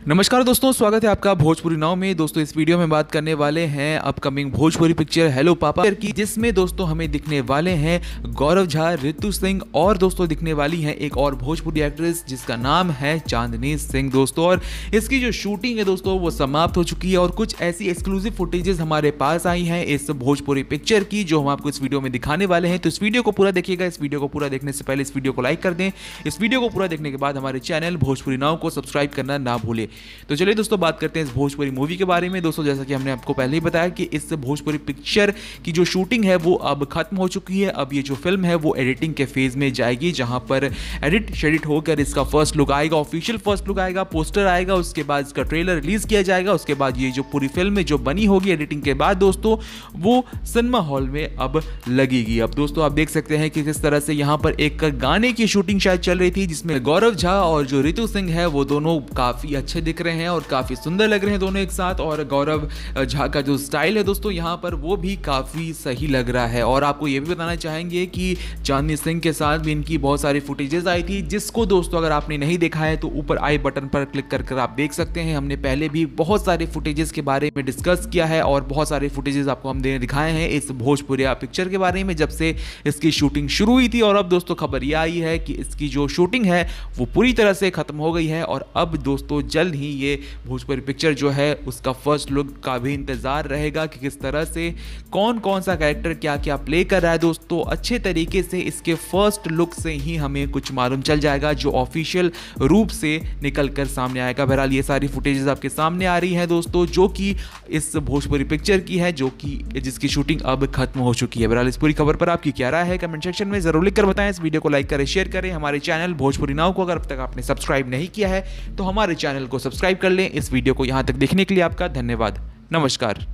नमस्कार दोस्तों, स्वागत है आपका भोजपुरी नाव में। दोस्तों इस वीडियो में बात करने वाले हैं अपकमिंग भोजपुरी पिक्चर हेलो पापा की, जिसमें दोस्तों हमें दिखने वाले हैं गौरव झा, रितु सिंह और दोस्तों दिखने वाली हैं एक और भोजपुरी एक्ट्रेस जिसका नाम है चांदनी सिंह दोस्तों। और इसकी जो शूटिंग है दोस्तों वो समाप्त हो चुकी है और कुछ ऐसी एक्सक्लूसिव फुटेजेस हमारे पास आई हैं इस भोजपुरी पिक्चर की जो हम आपको इस वीडियो में दिखाने वाले हैं। तो इस वीडियो को पूरा देखिएगा। इस वीडियो को पूरा देखने से पहले इस वीडियो को लाइक कर दें। इस वीडियो को पूरा देखने के बाद हमारे चैनल भोजपुरी नाव को सब्सक्राइब करना ना भूलें। तो चलिए दोस्तों बात करते हैं इस भोजपुरी मूवी के बारे में। दोस्तों जैसा कि हमने आपको पहले ही बताया कि इस भोजपुरी पिक्चर की जो शूटिंग है वो अब खत्म हो चुकी है। अब ये जो फिल्म है वो एडिटिंग के फेज में जाएगी, जहां पर एडिट शेडिट होकर इसका फर्स्ट लुक आएगा, ऑफिशियल फर्स्ट लुक आएगा, पोस्टर आएगा, उसके बाद इसका ट्रेलर रिलीज किया जाएगा। उसके बाद ये जो पूरी फिल्म में जो बनी होगी एडिटिंग के बाद दोस्तों वो सिनेमा हॉल में अब लगेगी। अब दोस्तों आप देख सकते हैं कि किस तरह से यहाँ पर एक गाने की शूटिंग शायद चल रही थी जिसमें गौरव झा और जो रितु सिंह है वो दोनों काफी अच्छे दिख रहे हैं और काफी सुंदर लग रहे हैं दोनों एक साथ। और गौरव झा का जो स्टाइल है दोस्तों यहाँ पर वो भी काफी सही लग रहा है। और आपको ये भी बताना चाहेंगे कि चांदनी सिंह के साथ भी इनकी बहुत सारी फुटेजेस आई थी, जिसको दोस्तों अगर आपने नहीं देखा है तो ऊपर आई बटन पर क्लिक कर आप देख सकते हैं। हमने पहले भी बहुत सारे फुटेजेस के बारे में डिस्कस किया है और बहुत सारे फुटेजेस आपको हम दिखाए हैं इस भोजपुरी पिक्चर के बारे में जब से इसकी शूटिंग शुरू हुई थी। और अब दोस्तों खबर यह आई है कि इसकी जो शूटिंग है वो पूरी तरह से खत्म हो गई है और अब दोस्तों जल्द ही ये भोजपुरी पिक्चर जो है उसका फर्स्ट लुक का भी इंतजार रहेगा कि किस तरह से कौन कौन सा कैरेक्टर क्या क्या प्ले कर रहा है। दोस्तों अच्छे तरीके से इसके फर्स्ट लुक से ही हमें कुछ मालूम चल जाएगा जो ऑफिशियल रूप से निकल कर सामने आएगा। बहरहाल ये सारी फुटेजेस आपके सामने आ रही हैं दोस्तों जो कि इस भोजपुरी पिक्चर की है, जो कि जिसकी शूटिंग अब खत्म हो चुकी है। बहरहाल इस पूरी खबर पर आपकी क्या राय है कमेंट सेक्शन में जरूर लिखकर बताएं। इस वीडियो को लाइक करें, शेयर करें। हमारे चैनल भोजपुरी नाव को अगर अब तक आपने सब्सक्राइब नहीं किया है तो हमारे चैनल को सब्सक्राइब कर लें। इस वीडियो को यहाँ तक देखने के लिए आपका धन्यवाद। नमस्कार।